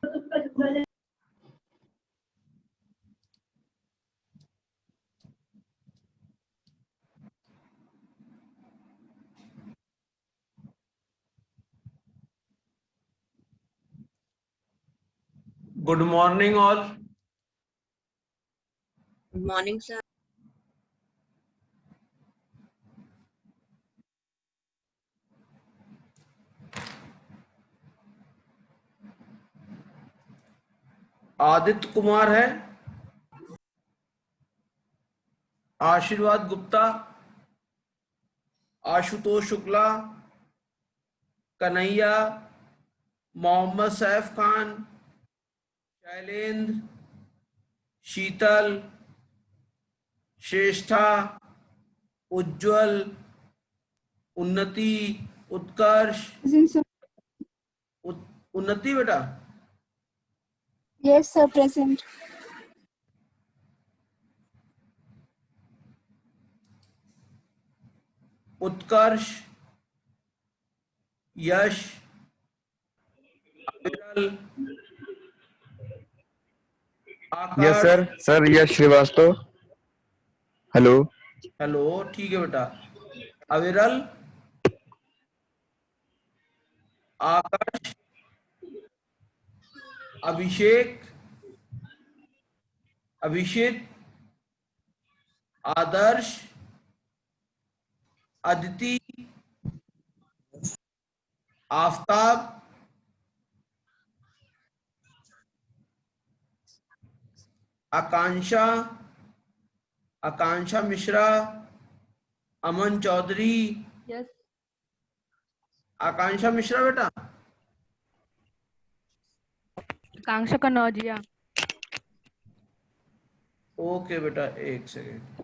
Good morning, all. Good morning, sir. Aditya Kumar है, आशीर्वाद गुप्ता, आशुतोष शुक्ला, कन्हैया, मोहम्मद सैफ खान, शैलेंद्र, शीतल, श्रेष्ठा, उज्जवल, उन्नति, उत्कर्ष, उन्नति बेटा। Yes, sir, present. उत्कर्ष, यश, अविरल, यस आकाश। सर यश श्रीवास्तव। हेलो। हेलो, ठीक है बेटा। अविरल, आकाश, अभिषेक, अभिषेक, आदर्श, अदिति, आफताब, आकांक्षा, आकांक्षा मिश्रा, अमन चौधरी। Yes. आकांक्षा मिश्रा बेटा। आकांक्षा कनौजिया। ओके बेटा, एक second.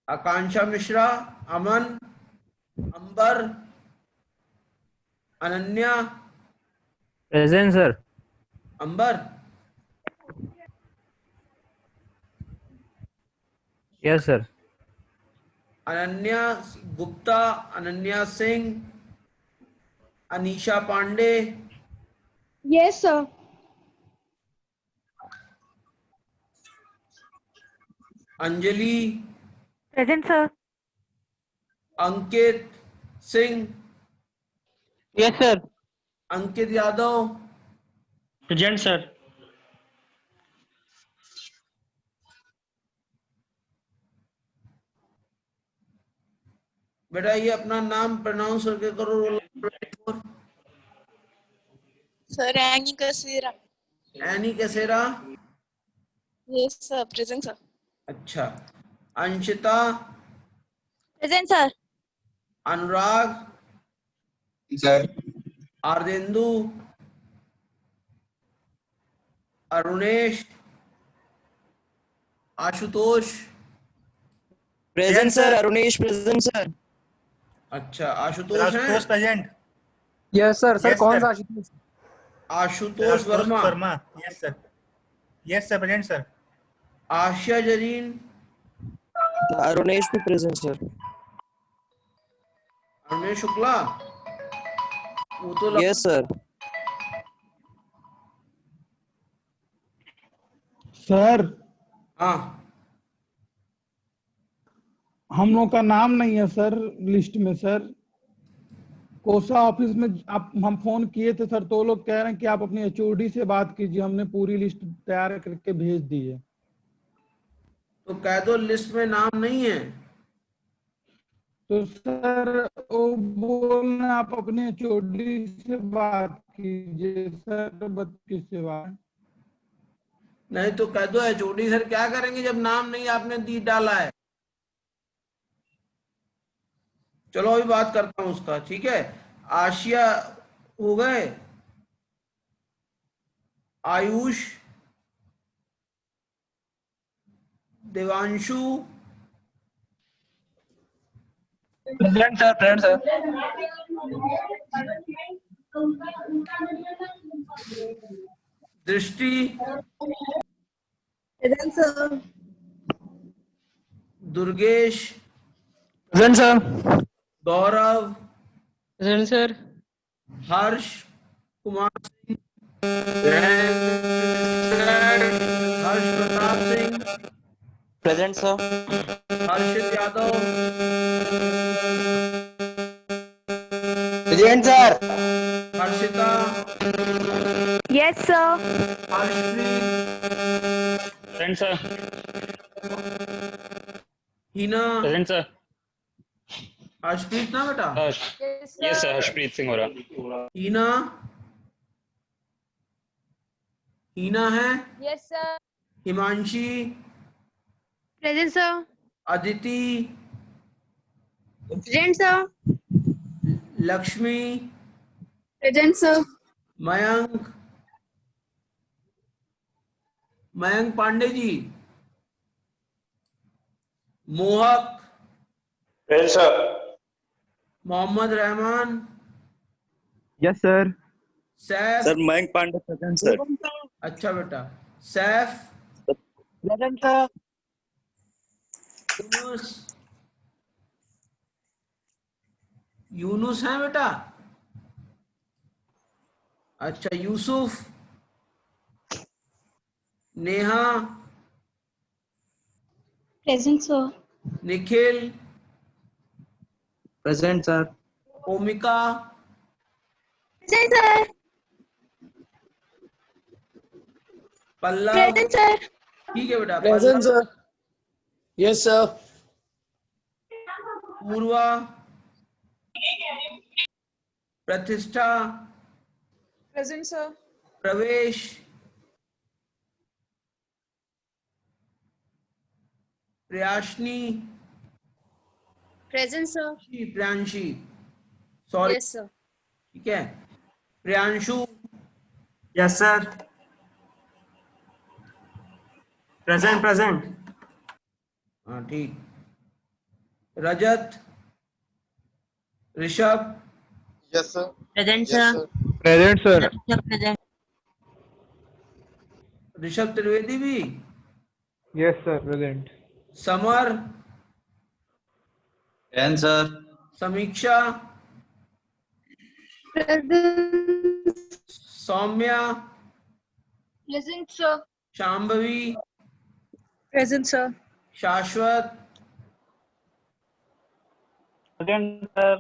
Akanksha Mishra, Aman, Ambar, Ananya. Present sir. Ambar. Yes sir. Ananya Gupta, Ananya Singh, Anisha Pandey. Yes, sir. Anjali. Present, sir. Ankit Singh. Yes sir. Ankit Yadav. Present sir. बेटा ये अपना नाम प्रोनाउंस करके करो। Roll number 24। Sir, Annie Kasira. Annie Kasira. Yes, sir. Present, sir. अच्छा। Anshita, Present, sir. Anurag, sir. Ardhendu, Arunesh, Ashutosh. Present sir. Arunesh present sir. अच्छा, आशुतोष है। Present. Yes sir. Sir Yes, कौन sir. सा Ashutosh? Ashutosh Verma. Verma. Yes sir. Yes sir, present sir. Asia Zareen, Arunesh भी प्रेजेंट सर। अरुणेश शुक्ला। वो तो yes sir. Sir हाँ, हम लोग का नाम नहीं है सर लिस्ट में सर। कोसा ऑफिस में आप हम फोन किए थे सर, तो वो लोग कह रहे हैं कि आप अपनी एचओडी से बात कीजिए, हमने पूरी लिस्ट तैयार करके भेज दी है। तो कह दो लिस्ट में नाम नहीं है। तो सर वो बोल रहे हैं आप अपने एचओडी से बात कीजिए सर, 32 से बात। नहीं तो कह दो एचओडी सर क्या करेंगे जब नाम नहीं आपने दी डाला है। चलो अभी बात करता हूं उसका, ठीक है। आशिया हो गए, Ayush, Devanshu, present sir. Present sir. Drishti, Present, sir. Durgesh, present sir. Gaurav, present sir. Harsh Kumar Singh, Harsh Pratap Singh, Present, sir. Harshit Yadav, Present, sir. Harshita, Yes, sir. Harshpreet, Present, sir. Heena, Present, sir. Harshpreet ना बेटा, Yes, sir. Harshpreet Singh Ora. Hina, Hina है, Yes, sir. Himanshi, Present, sir. Aditi, Present, sir. Lakshmi, Present, sir. Mayank, Mayank Pandey ji, मोहक, Present, sir. Mohammad Rahman, Yes, sir. Saif, Sir, Mayank Pandey present, sir. अच्छा बेटा, Saif, Present, sir. Yunus, Yunus है बेटा, अच्छा Yusuf, Neha, Present, sir. Nikhil, Present, sir. ओमिका, Present, sir. Pallav, Present, sir. ठीक है बेटा, Present, Pallav, sir. Yes, sir. पूर्वा, प्रतिष्ठा, Present, sir. प्रवेश, प्रियाशनी, Present, sir. Priyanshi, sorry, Yes, sir. ठीक है, Priyanshu, Yes, sir. Present, present. हाँ ठीक, रजत, Rishabh, Yes, sir. Present, Yes, sir. Present, sir. Present. Rishabh Trivedi भी, Yes, sir. Present. Samar, Present, sir. Sameeksha, Present. Saumya, Present, sir. Shambhavi, Present, sir. Shashwat, Present, sir.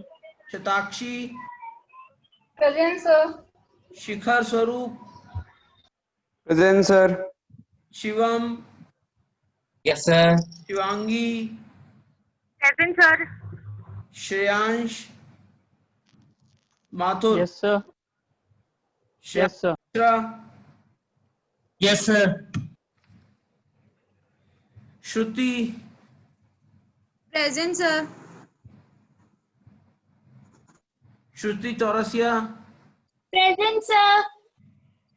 Shatakshi, Present, sir. Shikhar Swaroop, Present, sir. Shivam, Yes, sir. Shivangi, Present, sir. Shreyansh, Mathur, Yes, sir. Yes, sir. Mishra, Yes, sir. श्रुति, Present, sir. श्रुति Chaurasia, Present, sir.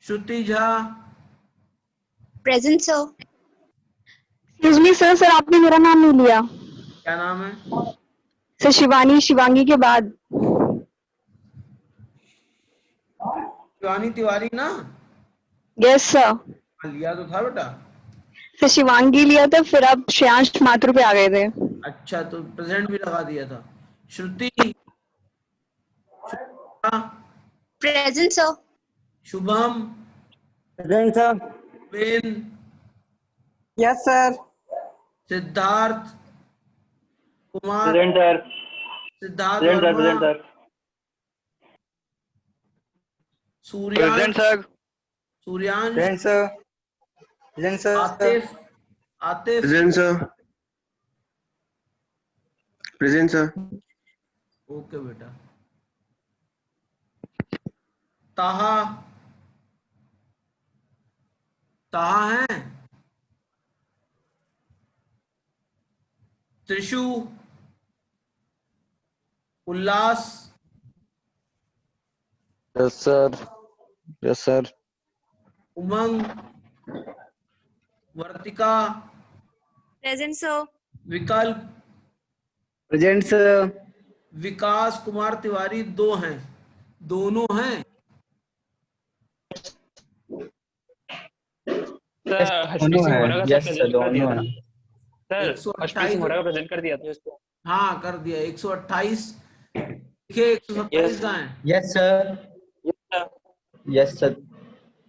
श्रुति Jha, Present, sir. Excuse me, sir. Sir, आपने मेरा नाम नहीं लिया. क्या नाम है? Sir Shivani, Shivangi के बाद. शिवानी तिवारी ना? Yes, sir. लिया तो था बेटा। सर शिवांगी लिया था, फिर आप श्रेयांश माथुर पे आ गए थे. अच्छा, तो प्रेजेंट भी लगा दिया था। श्रुति, Present, sir. Shubham, Present, sir. Ben, Yes, sir. Siddharth Kumar, Present, sir. Siddharth Present, sir. Verma, Present, sir. Suryansh, sir. Suryansh, Present, sir. Present, sir. Atif, Atif, Present, sir. Present, sir. Okay बेटा। ताहा, ताहा है? त्रिशु, उल्लास, Yes, sir. Yes, sir. उमंग, वर्तिका, Present, sir. विकल्प, Present, sir. विकास कुमार तिवारी दो हैं, दोनों हैं। Sir Harshpreet Singh Hora का Yes, present sir. कर दिया था दोनों ना? सर 128 हर्षप्रीत सिंह होरा का प्रेजेंट कर दिया था इसको। हाँ कर दिया। 128 देखिए, 127 का है। Yes, sir. Yes, sir. Yes, sir.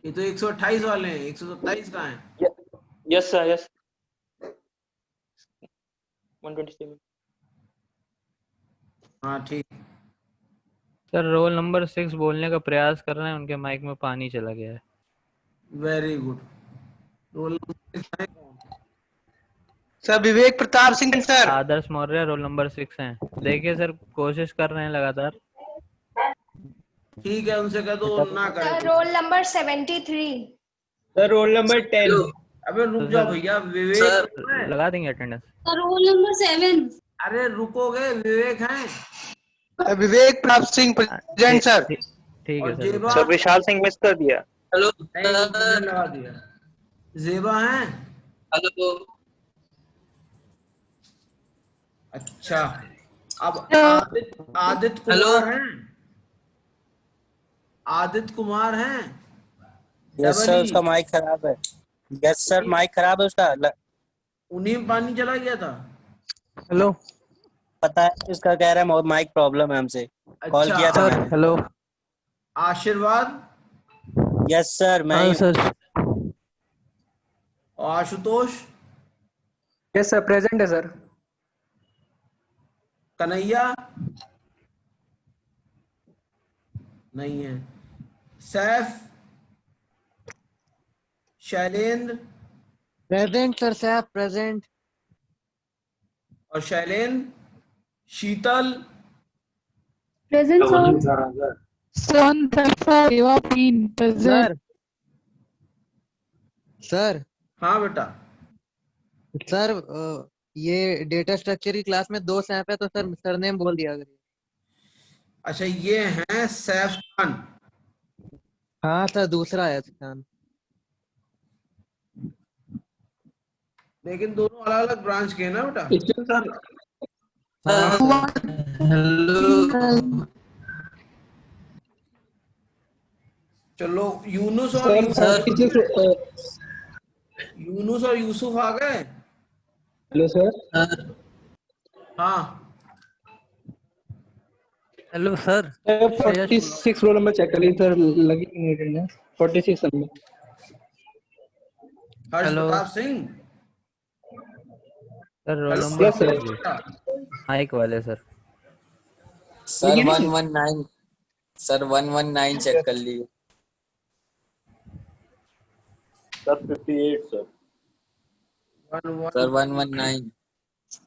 ये तो 128 वाले हैं, 127 कहाँ है? Yes sir, yes 127। हाँ ठीक। सर रोल नंबर 6 बोलने का प्रयास कर रहे हैं, उनके माइक में पानी चला गया है। Very good. रोल नंबर 6 है कौन? सर विवेक Pratap Singh sir. Adarsh Maurya roll number 6 हैं। देखिए सर, कोशिश कर रहे हैं लगातार। ठीक है, उनसे कह दो ना करें। Roll number 73। Sir roll number 10। अबे रुक जाओ भैया, विवेक है? लगा देंगे अटेंडेंस। Roll number 7। अरे रुकोगे, विवेक हैं? विवेक प्रताप सिंह प्रेजेंट सर। ठीक है और सर। जेबा? सर विशाल सिंह मिस कर दिया। हेलो नहीं, मैंने लगा दिया। जेबा हैं? हेलो अच्छा, अब आदित्य कुमार हैं? आदित्य कुमार हैं? यस सर, उसका माइक खराब है। यस सर, माइक खराब है उसका। उन्हीं में पानी चला गया था। हेलो, पता है उसका, कह रहा है माइक प्रॉब्लम है, हमसे कॉल अच्छा, किया था मैंने। हेलो। आशीर्वाद? यस सर, मैं ही सर। और आशुतोष? यस सर, प्रेजेंट है सर। कन्हैया? नहीं है। Saif? Shailendra? Present sir, Saif present. और Shailendra? Sheetal? Present sir. Sir sir हाँ बेटा। सर ये डेटा स्ट्रक्चर की क्लास में 2 सैफ है, तो सर सरनेम बोल दिया करिए। अच्छा, ये हैं सैफ खान? हाँ सर, दूसरा है खान। लेकिन दोनों अलग अलग ब्रांच के हैं ना बेटा? सर। हेलो चलो, यूनुस और यूनुस और यूसुफ आ गए? Hello sir. हाँ। Hello sir. 46 roll number check करिए सर, लगी नहीं अटेंडेंस 46 नंबर। Harsh hello. Pratap Singh? Sir roll hello, number Yes, sir. 6 mike वाले सर। सर 119, सर 119 चेक कर लिए। Sir 58 sir. Sir 119।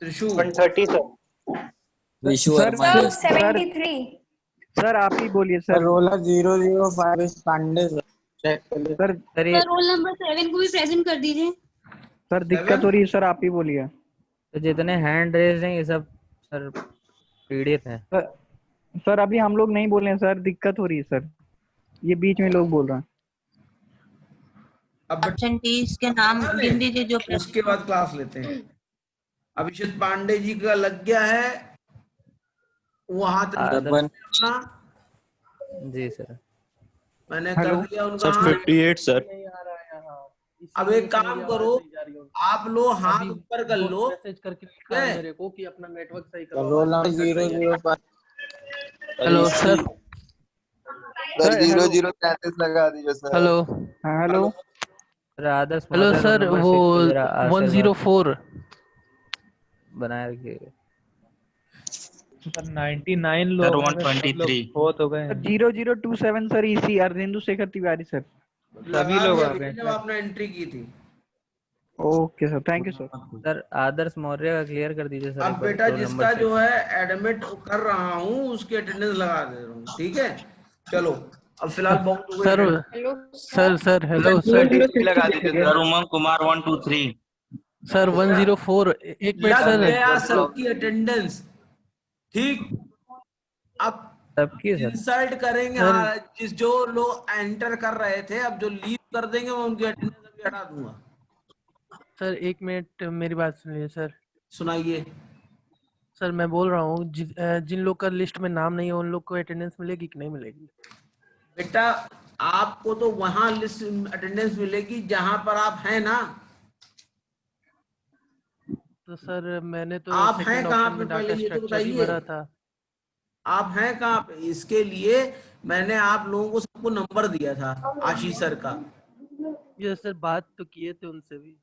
Trishul? 130 sir. Vishu sir, Verma. Sir 73। Sir आप ही बोलिए sir. Roller 005 Pandey sir, check कर लीजिए। सर सर ये रोल नंबर 7 को भी प्रेजेंट कर दीजिए। सर दिक्कत हो रही है सर, आप ही बोलिए। तो जितने हैंड रेज हैं ये सब सर पीड़ित हैं। सर अभी हम लोग नहीं बोल रहे हैं सर, दिक्कत हो रही है सर, ये बीच में लोग बोल रहे हैं। अब एब्सेंटीज के नाम गिन दीजिए जो उसके बाद क्लास लेते हैं। अभिषेक पांडे जी का लग गया है, वहां तक जी सर। मैंने कर दिया उनका सर हाथ। 58 सर। अब एक काम करो, आप लोग हाथ ऊपर कर लो। मैसेज करके लिखा है मेरे को कि अपना नेटवर्क सही करो। Roll number 005। Hello sir. Sir 0033 लगा दीजिए सर। हेलो। हाँ hello. Sir Adarsh hello Maurya sir, roll number वो 6 को जरा आशीर्वाद 104 बनाए रखिए। सर 99 लोग सर 123। हो तो गए। 0027 सर, इसी अरविंदु शेखर तिवारी सर। सभी लोग आ गए जब आपने एंट्री की थी। Okay sir, thank you sir. Sir Adarsh Maurya का क्लियर कर दीजिए सर। अब एक बार बेटा रोल जिसका नंबर जो है एडमिट कर रहा हूँ उसकी अटेंडेंस लगा दे रहा हूँ, ठीक है? चलो अब फिलहाल बहुत हो सर गई। Sir hello sir. लगा दीजिए सर। उमंग कुमार 123। सर 104 एक मिनट लग सर। गया सबकी अटेंडेंस, ठीक? अब सबकी सर। इंसल्ट करेंगे। हाँ, जिस जो लोग एंटर कर रहे थे, अब जो लीव कर देंगे मैं उनकी अटेंडेंस अभी हटा दूंगा। सर एक मिनट मेरी बात सुनिए सर। सुनाइए। सर मैं बोल रहा हूँ जिन लोग का लिस्ट में नाम नहीं है उन लोग को अटेंडेंस मिलेगी कि नहीं मिलेगी? बेटा आपको तो वहां लिस्ट अटेंडेंस मिलेगी जहां पर आप हैं ना। तो सर मैंने तो आप हैं सेकंड कहाँ ऑप्शन पे में पहले डाटा ये तो स्ट्रक्चर ही बताइए। भरा था। आप हैं कहाँ पे? इसके लिए मैंने आप लोगों को सबको नंबर दिया था आशीष सर का, ये सर बात तो किए थे उनसे भी,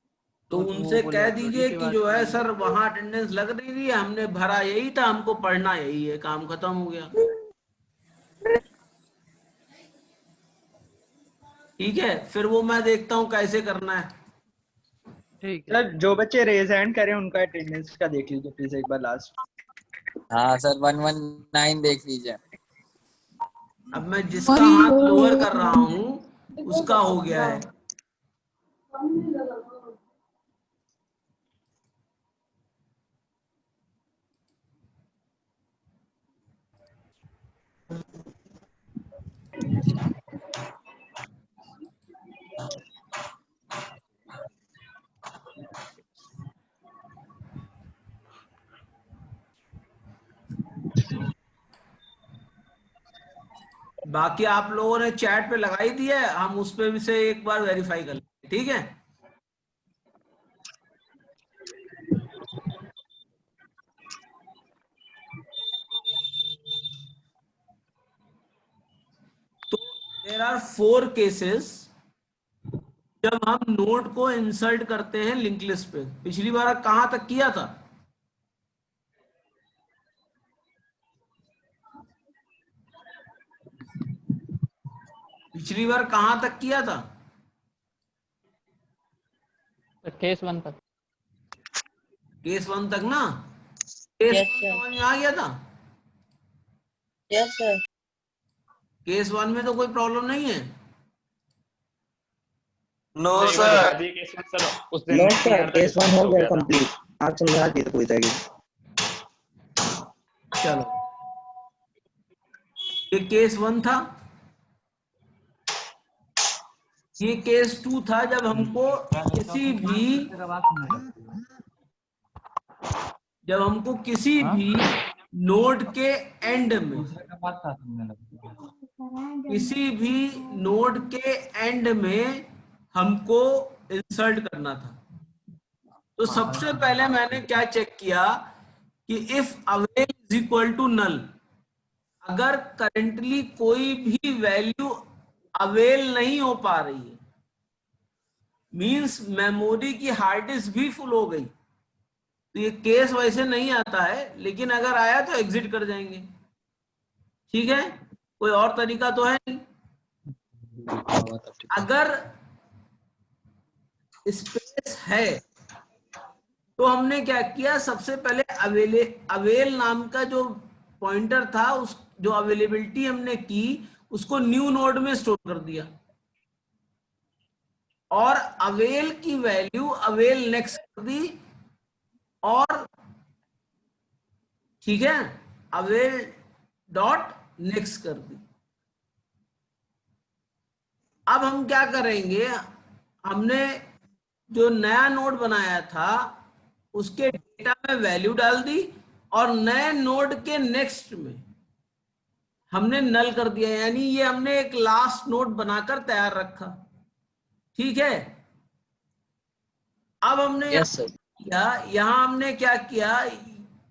तो वो उनसे बोले कह HOD दीजिए से कि बात जो है की। सर वहां अटेंडेंस लग रही थी, हमने भरा यही था, हमको पढ़ना यही है, काम खत्म हो गया। ठीक है, फिर वो मैं देखता हूँ कैसे करना है। ठीक है सर जो बच्चे रेज हैंड करें उनका अटेंडेंस का देख लीजिए प्लीज एक बार लास्ट। हाँ सर 119 देख लीजिए। अब मैं जिसका हाथ लोअर कर रहा हूँ उसका हो गया है। बाकी आप लोगों ने चैट पे लगाई दी है, हम उस पे भी से एक बार वेरीफाई कर लेंगे, ठीक है। तो देयर आर 4 केसेस जब हम नोड को इंसर्ट करते हैं लिंक लिस्ट पे। पिछली बार कहां तक किया था? पिछली बार कहां तक किया था? केस 1 तक। केस 1 तक ना? केस 1 समझ में आ गया था? Yes sir. केस 1 में तो कोई प्रॉब्लम नहीं है। No sir. No sir case 1 हो गया कंप्लीट, आप समझा दिए तो कोई जाएगी। चलो, ये केस 1 था। ये केस 2 था जब हमको किसी भी नोड के एंड में, हमको इंसर्ट करना था। तो सबसे पहले मैंने क्या चेक किया कि if avail is equal to null, अगर करंटली कोई भी वैल्यू अवेल नहीं हो पा रही है, मींस मेमोरी की हार्ड डिस्क भी फुल हो गई, तो ये केस वैसे नहीं आता है, लेकिन अगर आया तो एग्जिट कर जाएंगे। ठीक है, कोई और तरीका तो है नहीं। अगर स्पेस है तो हमने क्या किया, सबसे पहले अवेल नाम का जो पॉइंटर था, उस जो अवेलेबिलिटी हमने की उसको न्यू नोड में स्टोर कर दिया, और अवेल की वैल्यू अवेल नेक्स्ट कर दी, और ठीक है अवेल डॉट नेक्स्ट कर दी। अब हम क्या करेंगे, हमने जो नया नोड बनाया था उसके डेटा में वैल्यू डाल दी, और नए नोड के नेक्स्ट में हमने नल कर दिया, यानी ये हमने एक लास्ट नोड बनाकर तैयार रखा। ठीक है, अब हमने यहां हमने क्या किया,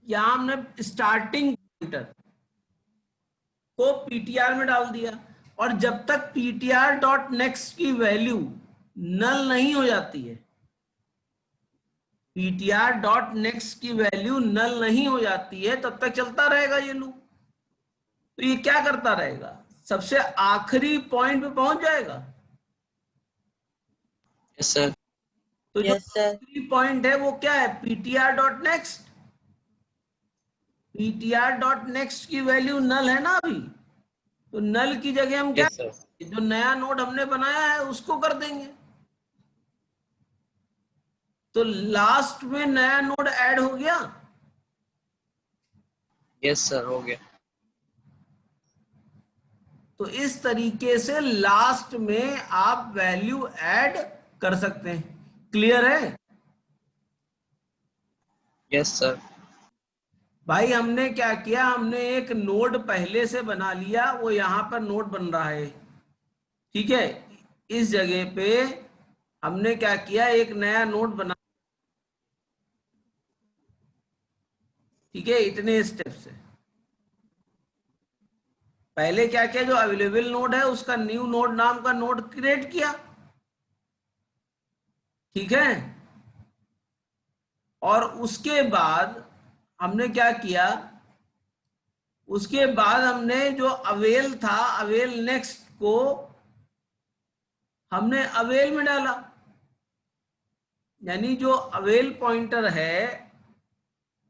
यहां हमने स्टार्टिंग पॉइंटर को पीटीआर में डाल दिया, और जब तक पीटीआर डॉट नेक्स्ट की वैल्यू नल नहीं हो जाती है, पीटीआर डॉट नेक्स्ट की वैल्यू नल नहीं हो जाती है, तब तक चलता रहेगा ये लूप। तो ये क्या करता रहेगा, सबसे आखिरी पॉइंट पे पहुंच जाएगा। Yes sir. तो जो आखिरी पॉइंट है वो क्या है, PTR dot next. PTR dot next की वैल्यू नल है ना अभी, तो नल की जगह हम क्या, जो नया नोड हमने बनाया है उसको कर देंगे। तो लास्ट में नया नोड ऐड हो गया। यस सर हो गया। तो इस तरीके से लास्ट में आप वैल्यू ऐड कर सकते हैं। क्लियर है? Yes sir. भाई हमने क्या किया, हमने एक नोड पहले से बना लिया, वो यहां पर नोड बन रहा है। ठीक है, इस जगह पे हमने क्या किया, एक नया नोड बना। ठीक है, इतने स्टेप से पहले क्या किया, जो अवेलेबल नोड है उसका न्यू नोड नाम का नोड क्रिएट किया, ठीक है। और उसके बाद हमने क्या किया, उसके बाद हमने जो अवेल था, अवेल नेक्स्ट को हमने अवेल में डाला, यानी जो अवेल पॉइंटर है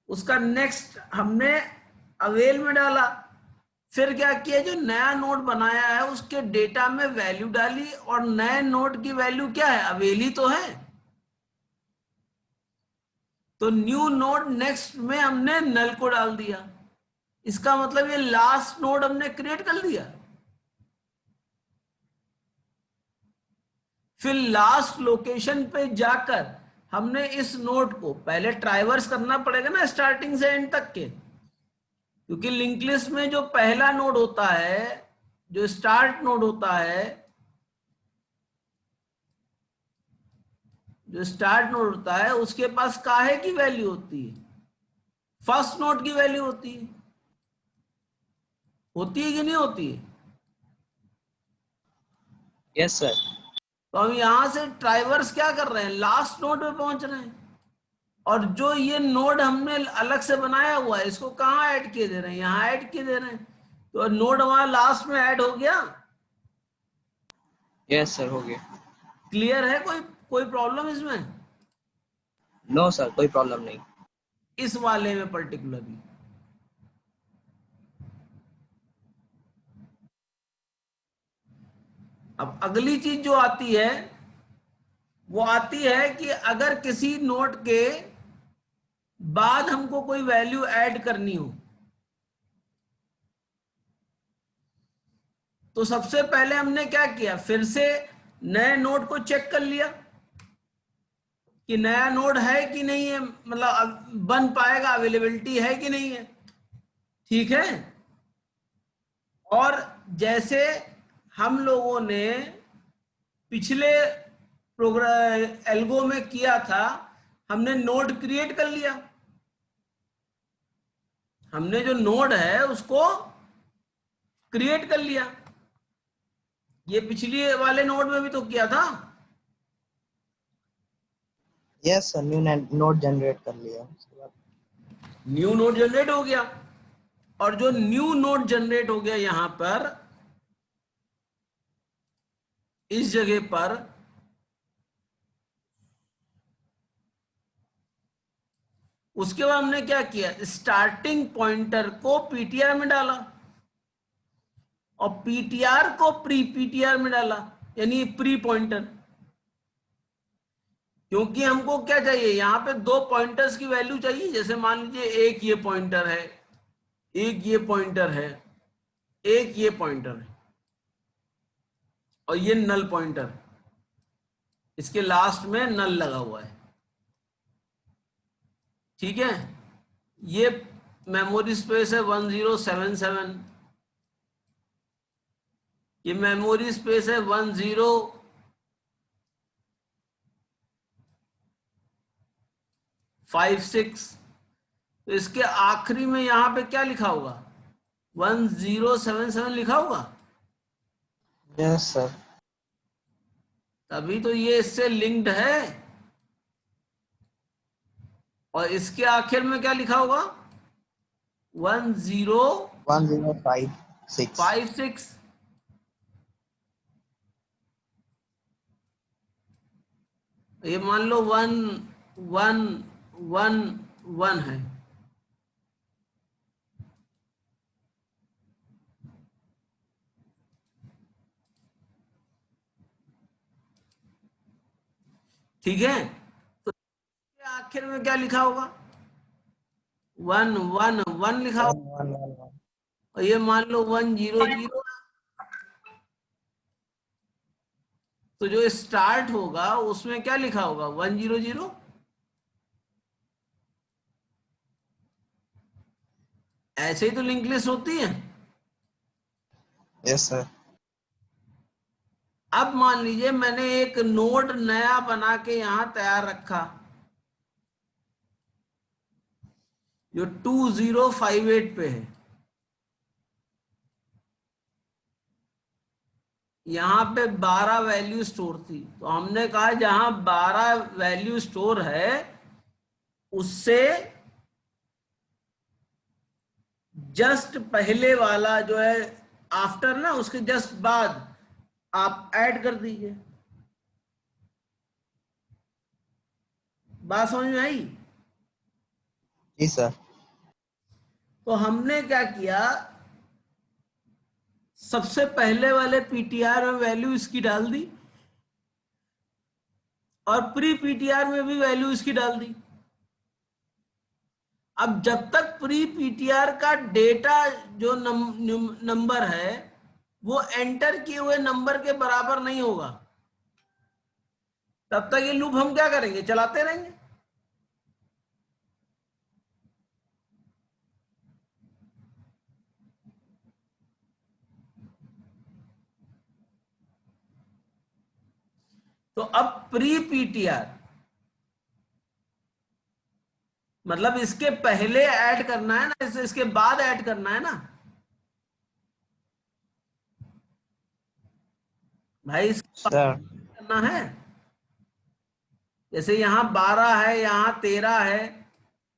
उसका नेक्स्ट हमने अवेल में डाला। फिर क्या किया, जो नया नोड बनाया है उसके डेटा में वैल्यू डाली, और नए नोड की वैल्यू क्या है, अवेल ही तो है। तो न्यू नोड नेक्स्ट में हमने नल को डाल दिया। इसका मतलब ये लास्ट नोड हमने क्रिएट कर दिया। फिर लास्ट लोकेशन पे जाकर हमने इस नोड को पहले ट्राइवर्स करना पड़ेगा ना, स्टार्टिंग से एंड तक के, क्योंकि लिंक लिस्ट में जो पहला नोड होता है, जो स्टार्ट नोड होता है, जो स्टार्ट नोड होता है उसके पास काहे की वैल्यू होती है, फर्स्ट नोड की वैल्यू होती है। होती है कि नहीं होती है? Yes sir. तो हम यहां से ट्राइवर्स क्या कर रहे हैं, लास्ट नोड पे पहुंच रहे हैं, और जो ये नोड हमने अलग से बनाया हुआ है इसको कहाँ ऐड किए दे रहे हैं, यहाँ ऐड किए दे रहे हैं। तो नोड हमारा लास्ट में ऐड हो गया। यस सर, हो गया। क्लियर है? कोई प्रॉब्लम इसमें? नो सर, कोई प्रॉब्लम नहीं। इस वाले में पर्टिकुलरली अब अगली चीज जो आती है वो आती है कि अगर किसी नोड के बाद हमको कोई वैल्यू ऐड करनी हो, तो सबसे पहले हमने क्या किया, फिर से नए नोड को चेक कर लिया कि नया नोड है कि नहीं है, मतलब बन पाएगा, अवेलेबिलिटी है कि नहीं है, ठीक है। और जैसे हम लोगों ने पिछले प्रोग्राम एल्गो में किया था, हमने नोड क्रिएट कर लिया, हमने जो नोड है उसको क्रिएट कर लिया। ये पिछली वाले नोड में भी तो किया था। Yes sir, new node generate कर लिया। न्यू नोड जनरेट हो गया, और जो न्यू नोड जनरेट हो गया यहां पर इस जगह पर, उसके बाद हमने क्या किया, स्टार्टिंग पॉइंटर को पीटीआर में डाला और पीटीआर को प्री पीटीआर में डाला, यानी प्री पॉइंटर। क्योंकि हमको क्या चाहिए, यहां पे दो पॉइंटर्स की वैल्यू चाहिए। जैसे मान लीजिए एक ये पॉइंटर है, एक ये पॉइंटर है, एक ये पॉइंटर है, और ये नल पॉइंटर, इसके लास्ट में नल लगा हुआ है, ठीक है। ये मेमोरी स्पेस है 1077, ये मेमोरी स्पेस है 1056। तो इसके आखिरी में यहां पे क्या लिखा होगा, 1077 लिखा होगा। Yes sir. तभी तो ये इससे लिंक्ड है। और इसके आखिर में क्या लिखा होगा, 1056। ये मान लो 1111 है, ठीक है। तो आखिर में क्या लिखा होगा, 111 लिखा होगा, और ये मान लो 100। तो जो स्टार्ट होगा उसमें क्या लिखा होगा, 100। ऐसे ही तो लिंक लिस्ट होती है। Yes sir. अब मान लीजिए मैंने एक नोड नया बना के यहां तैयार रखा, जो 2058 पे है। यहाँ पे 12 वैल्यू स्टोर थी, तो हमने कहा जहां 12 वैल्यू स्टोर है उससे जस्ट पहले वाला जो है आफ्टर ना, उसके जस्ट बाद आप ऐड कर दीजिए। बात समझ में आई? जी सर। तो हमने क्या किया, सबसे पहले वाले पीटीआर में वैल्यू इसकी डाल दी और प्री पीटीआर में भी वैल्यू इसकी डाल दी। अब जब तक प्री पीटीआर का डेटा जो नंबर है वो एंटर किए हुए नंबर के बराबर नहीं होगा, तब तक ये लूप हम क्या करेंगे, चलाते रहेंगे। तो अब प्री पीटीआर मतलब इसके पहले ऐड करना है ना, इसके बाद ऐड करना है ना भाई, इसके बाद करना है। जैसे यहाँ 12 है, यहाँ 13 है,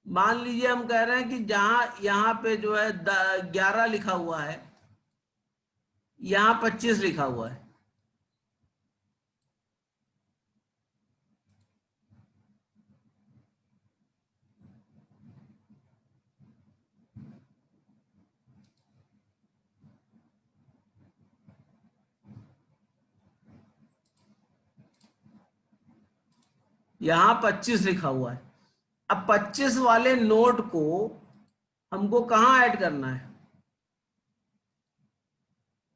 मान लीजिए हम कह रहे हैं कि जहां यहाँ पे जो है 11 लिखा हुआ है, यहाँ 25 लिखा हुआ है, यहां 25 लिखा हुआ है। अब 25 वाले नोड को हमको कहां ऐड करना है,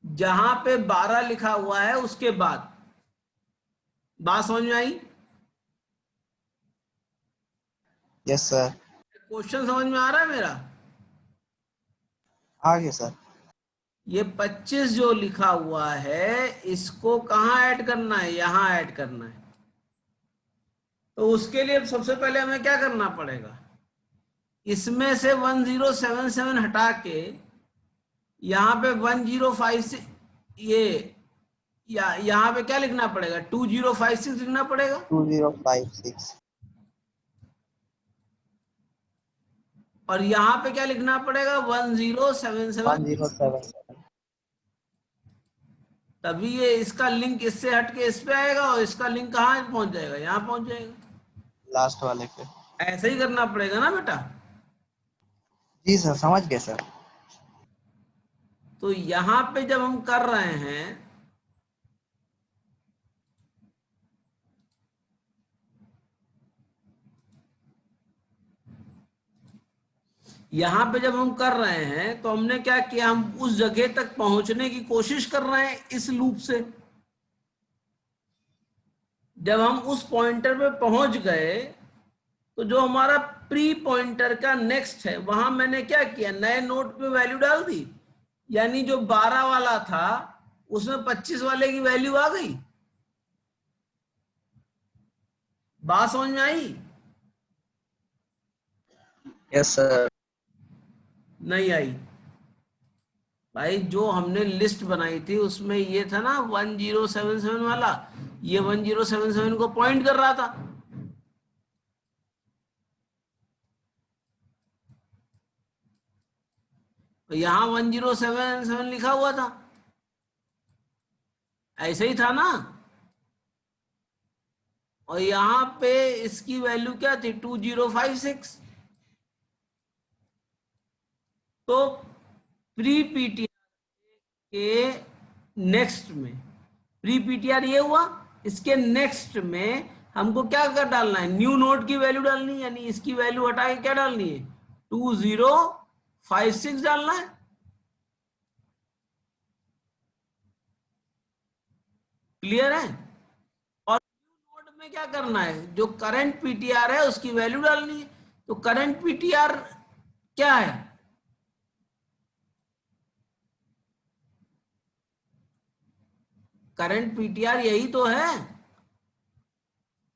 जहां पे 12 लिखा हुआ है उसके बाद। बात समझ में आई? Yes sir. क्वेश्चन समझ में आ रहा है मेरा? आगे सर। ये 25 जो लिखा हुआ है इसको कहां ऐड करना है, यहां ऐड करना है। तो उसके लिए सबसे पहले हमें क्या करना पड़ेगा, इसमें से 1077 हटा के यहाँ पे 1056 ये यहाँ पे क्या लिखना पड़ेगा, 2056 लिखना पड़ेगा। 2056 और यहाँ पे क्या लिखना पड़ेगा, 1077। तभी ये इसका लिंक इससे हट के इस पे आएगा और इसका लिंक कहाँ पहुंच जाएगा, यहाँ पहुंच जाएगा लास्ट वाले पे। ऐसे ही करना पड़ेगा ना बेटा। जी सर, समझ गए सर। तो यहाँ पे जब हम कर रहे हैं यहाँ पे जब हम कर रहे हैं तो हमने क्या किया, हम उस जगह तक पहुंचने की कोशिश कर रहे हैं इस लूप से। जब हम उस पॉइंटर पे पहुंच गए तो जो हमारा प्री पॉइंटर का नेक्स्ट है वहां मैंने क्या किया, नए नोड पे वैल्यू डाल दी, यानी जो 12 वाला था उसमें 25 वाले की वैल्यू आ गई। बात समझ में आई? Yes sir. नहीं आई भाई, जो हमने लिस्ट बनाई थी उसमें ये था ना 1077 वाला, ये 1077 को पॉइंट कर रहा था। तो यहां 1077 लिखा हुआ था, ऐसे ही था ना। और यहां पे इसकी वैल्यू क्या थी, 2056। तो प्री पीटीआर के नेक्स्ट में, प्री पीटीआर ये हुआ, इसके नेक्स्ट में हमको क्या कर डालना है, न्यू नोड की वैल्यू डालनी है, यानी इसकी वैल्यू हटा के क्या डालनी है, 2056 डालना है। क्लियर है? और न्यू नोड में क्या करना है, जो करंट पीटीआर है उसकी वैल्यू डालनी है। तो करंट पीटीआर क्या है, करंट पीटीआर यही तो है।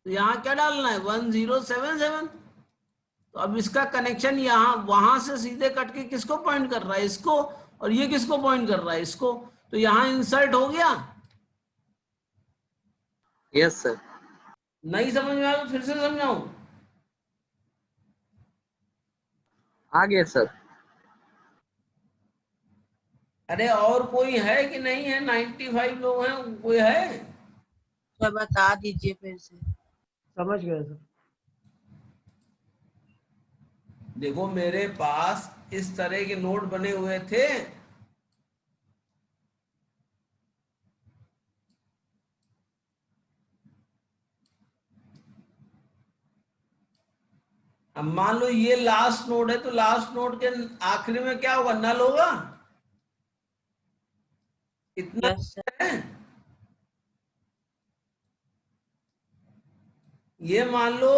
तो यहां क्या डालना है, 1077। तो अब इसका कनेक्शन यहां वहां से सीधे कट के किसको पॉइंट कर रहा है, इसको, और ये किसको पॉइंट कर रहा है, इसको। तो यहां इंसर्ट हो गया यस सर। नहीं समझ में आया तो फिर से समझाऊं? आ गया सर। अरे और कोई है कि नहीं है? 95 लोग हैं, कोई है? सर बता दीजिए फिर से। समझ गया सर। देखो मेरे पास इस तरह के नोट बने हुए थे, अब मान लो ये लास्ट नोड है, तो लास्ट नोड के आखिरी में क्या होगा? नल होगा। इतना यस सर। है। ये मान लो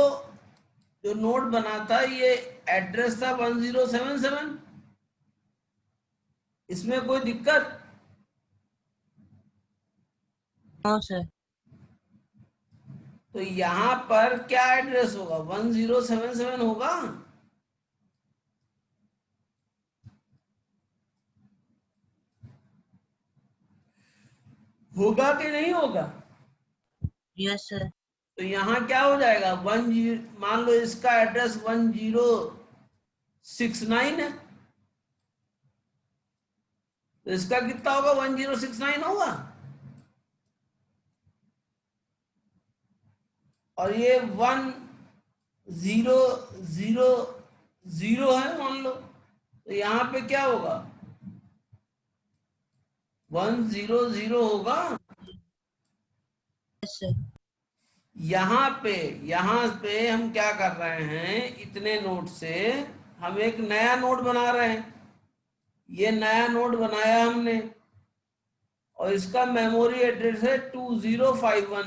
जो नोड बना था, ये एड्रेस था 1077। इसमें कोई दिक्कत? No sir. तो यहां पर क्या एड्रेस होगा? 1077 होगा। होगा कि नहीं होगा? Yes sir. तो यहाँ क्या हो जाएगा? 10, मान लो इसका एड्रेस 1069 है, तो इसका कितना होगा? 1069 होगा। और ये 1000 है मान लो, तो यहाँ पे क्या होगा? 100 होगा। Yes sir. यहाँ पे हम क्या कर रहे हैं? इतने नोड से हम एक नया नोड बना रहे हैं। ये नया नोड बनाया हमने, और इसका मेमोरी एड्रेस है 2051।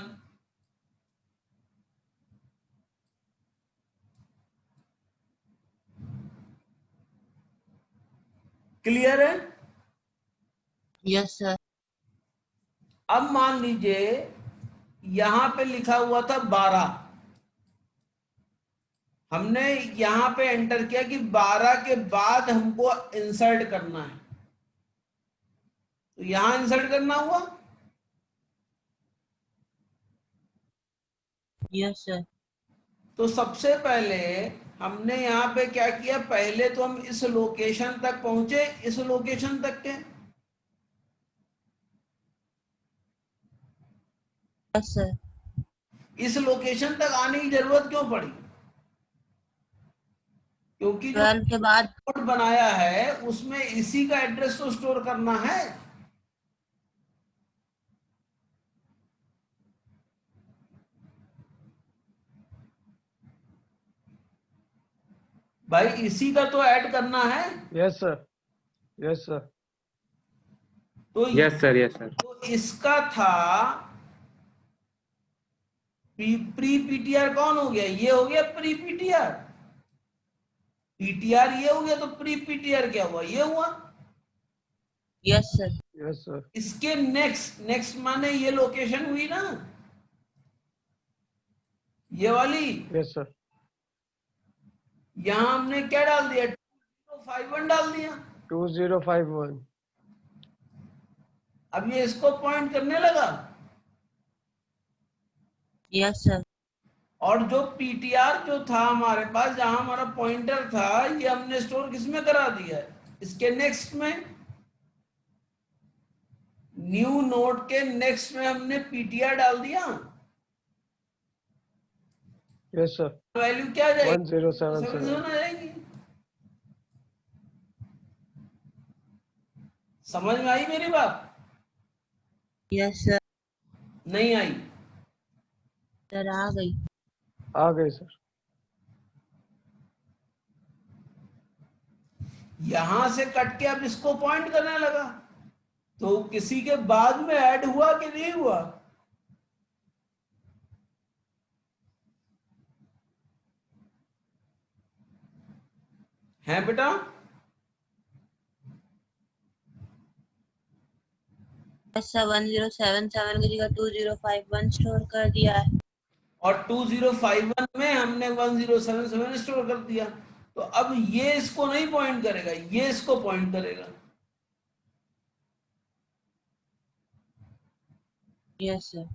क्लियर है? Yes sir. अब मान लीजिए यहां पे लिखा हुआ था 12, हमने यहां पे एंटर किया कि 12 के बाद हमको इंसर्ट करना है, तो यहां इंसर्ट करना हुआ। Yes sir. तो सबसे पहले हमने यहाँ पे क्या किया? पहले तो हम इस लोकेशन तक पहुंचे, इस लोकेशन तक के। Yes sir. इस लोकेशन तक आने की जरूरत क्यों पड़ी? क्योंकि जो 12 के बाद। नोड बनाया है उसमें इसी का एड्रेस तो स्टोर करना है। भाई इसी का तो ऐड करना है। Yes sir. Yes sir. तो यस सर, यस सर। तो इसका था प्री पीटीआर। कौन हो गया? ये हो गया प्री पीटीआर। पीटीआर ये हो गया, तो प्री पीटीआर क्या हुआ? ये हुआ। Yes sir. Yes sir. इसके नेक्स्ट माने ये लोकेशन हुई ना, ये वाली। Yes sir. यहां हमने क्या डाल दिया? 2051 डाल दिया। 2051। अब ये इसको पॉइंट करने लगा। Yes sir. और जो पीटीआर जो था हमारे पास, जहां हमारा पॉइंटर था, ये हमने स्टोर किसमें करा दिया है? इसके नेक्स्ट में। न्यू नोड के नेक्स्ट में हमने पीटीआर डाल दिया। Yes sir. वैल्यू क्या आ जाएगी? 1077। 77 आ जाएगी। समझ में आई मेरी बात? Yes sir. नहीं आई? सर आ गई। आ गए सर। यहां से कट के अब इसको पॉइंट करने लगा, तो किसी के बाद में ऐड हुआ कि नहीं हुआ? है बेटा? Yes sir. 1077 की जगह 2051 स्टोर कर दिया है। और 2051 में हमने 1077 स्टोर कर दिया। तो अब ये इसको नहीं पॉइंट करेगा, ये इसको पॉइंट करेगा। Yes sir.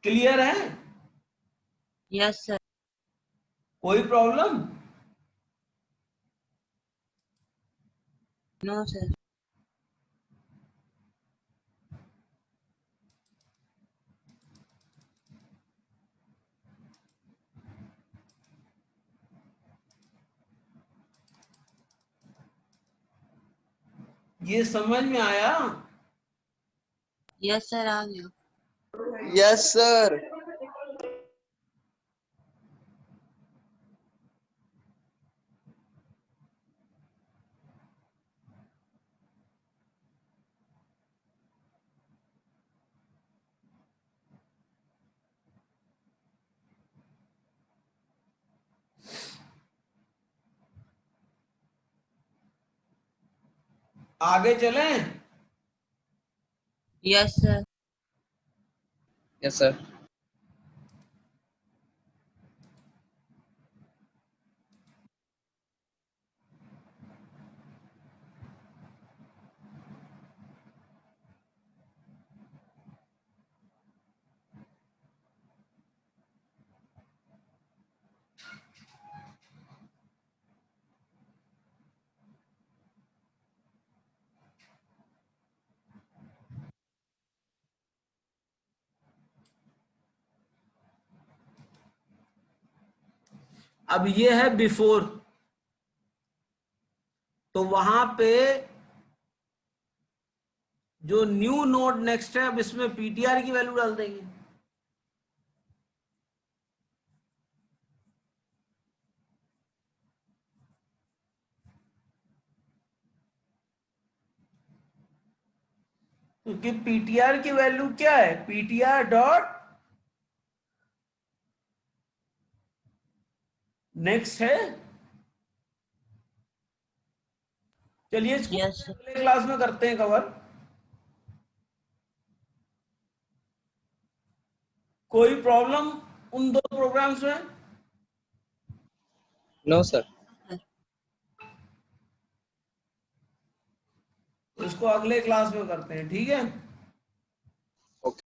क्लियर है? Yes sir. कोई प्रॉब्लम? No sir. ये समझ में आया? यस सर, आ गया। Yes sir. आगे चलें? Yes sir. Yes sir. अब ये है बिफोर, तो वहां पे जो न्यू नोड नेक्स्ट है, अब इसमें पीटीआर की वैल्यू डाल देंगे। क्योंकि पीटीआर की वैल्यू क्या है? पीटीआर डॉट नेक्स्ट है। चलिए इसको यस सर। अगले क्लास में करते हैं कवर। कोई प्रॉब्लम उन दो प्रोग्राम्स में? No sir. इसको अगले क्लास में करते हैं, ठीक है?